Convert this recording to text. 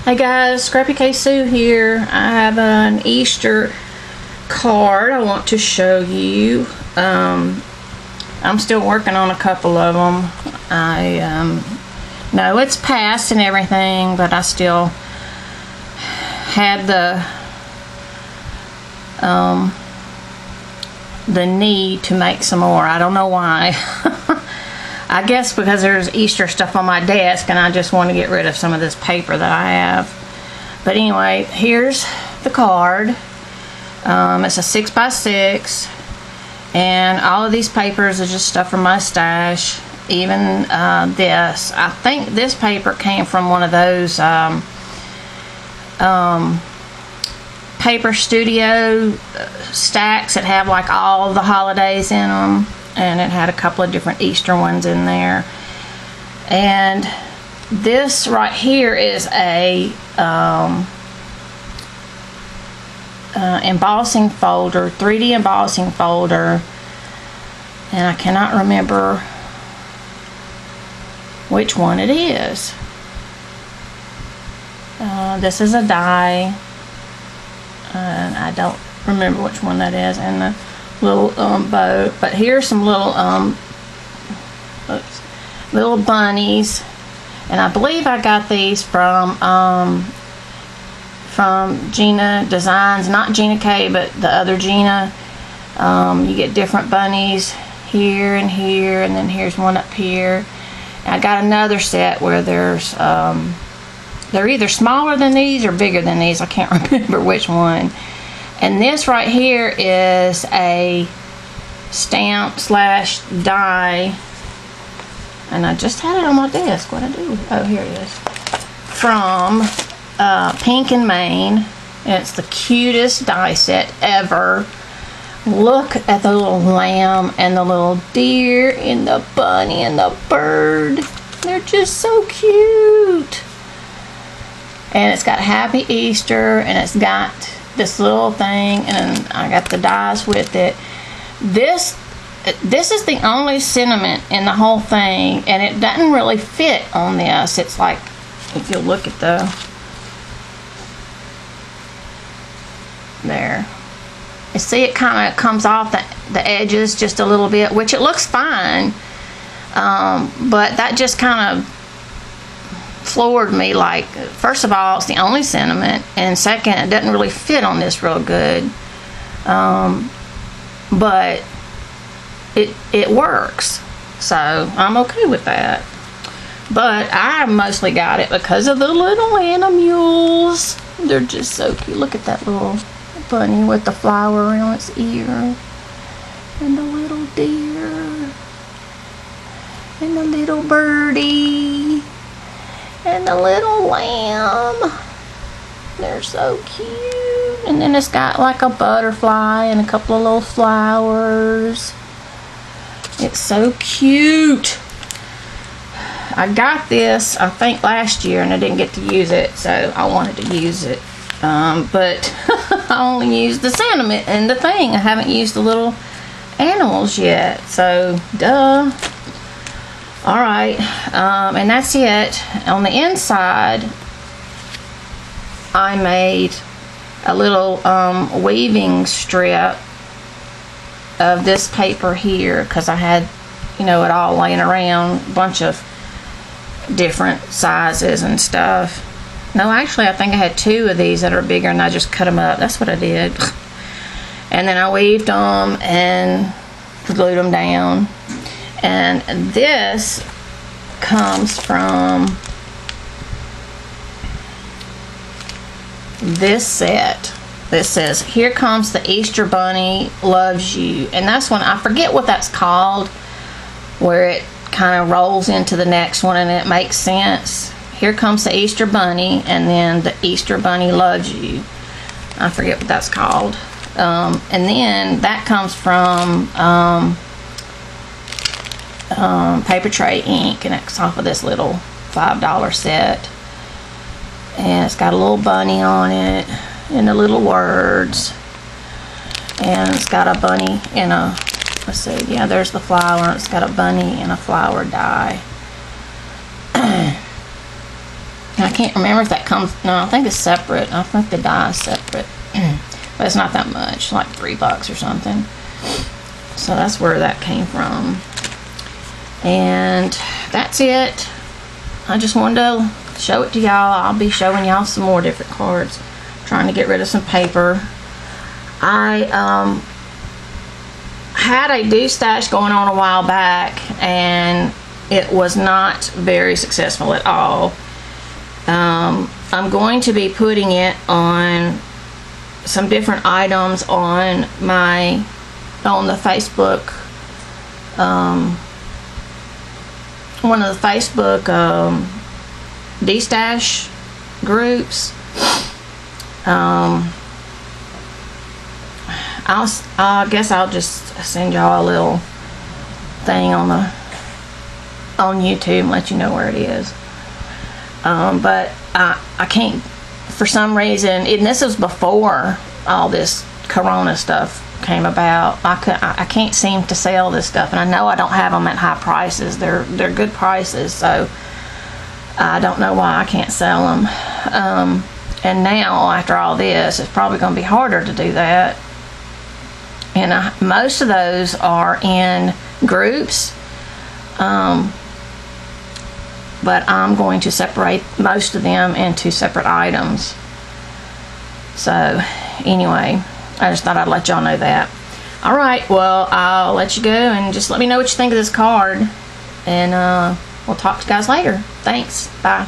Hey guys, Scrappy K Sue here. I have an Easter card I want to show you. I'm still working on a couple of them. I know it's past and everything, but I still had the need to make some more. I don't know why. I guess because there's Easter stuff on my desk and I just want to get rid of some of this paper that I have. But anyway, here's the card. It's a 6x6 and all of these papers are just stuff from my stash. Even this. I think this paper came from one of those paper studio stacks that have like all the holidays in them. And it had a couple of different Easter ones in there. And this right here is a embossing folder, 3D embossing folder. And I cannot remember which one it is. This is a die. And I don't remember which one that is. And the little bow, but here's some little little bunnies, and I believe I got these from Gina Designs, not Gina K, but the other Gina. You get different bunnies here and here, and then here's one up here. And I got another set where there's they're either smaller than these or bigger than these. I can't remember which one. And this right here is a stamp slash die. And I just had it on my desk. What'd I do? Oh, here it is. From Pink and Maine. And it's the cutest die set ever. Look at the little lamb and the little deer and the bunny and the bird. They're just so cute. And it's got Happy Easter, and it's got this little thing, and I got the dies with it. This is the only sentiment in the whole thing, and it doesn't really fit on this. It's like, if you look at there, you see it kind of comes off the edges just a little bit, which it looks fine, but that just kind of floored me. Like, first of all, it's the only sentiment, and second, it doesn't really fit on this real good, but it works, so I'm okay with that. But I mostly got it because of the little animals. They're just so cute. Look at that little bunny with the flower around its ear, and the little deer, and the little birdie, and the little lamb. They're so cute. And then it's got like a butterfly and a couple of little flowers. It's so cute. I got this, I think, last year, and I didn't get to use it, so I wanted to use it. But I only used the sentiment and the thing. I haven't used the little animals yet, so duh. Alright, and that's it. On the inside, I made a little weaving strip of this paper here, because I had, you know, it all laying around, a bunch of different sizes and stuff. No, actually, I think I had two of these that are bigger, and I just cut them up. That's what I did. And then I weaved them and glued them down. And this comes from this set. This says, "Here comes the Easter Bunny loves you." And that's one, I forget what that's called, where it kind of rolls into the next one and it makes sense. Here comes the Easter Bunny, and then the Easter Bunny loves you. I forget what that's called. And then that comes from Paper Tray Ink, and it's off of this little $5 set. And it's got a little bunny on it and the little words, and it's got a bunny in a, let's see, yeah, there's the flower. It's got a bunny and a flower die. I can't remember if that comes, no, I think it's separate. I think the die is separate. But it's not that much, like $3 or something. So that's where that came from. And that's it. I just wanted to show it to y'all. I'll be showing y'all some more different cards. Trying to get rid of some paper. I had a do stash going on a while back, and it was not very successful at all. I'm going to be putting it on some different items on the Facebook, one of the Facebook D-stash groups. I guess I'll just send y'all a little thing on YouTube and let you know where it is. But I can't, for some reason, and this was before all this Corona stuff came about. I can't seem to sell this stuff, and I know I don't have them at high prices. They're good prices, so I don't know why I can't sell them. And now, after all this, it's probably going to be harder to do that. And most of those are in groups. But I'm going to separate most of them into separate items. So, anyway, I just thought I'd let y'all know that. Alright, well, I'll let you go and just let me know what you think of this card. And we'll talk to you guys later. Thanks. Bye.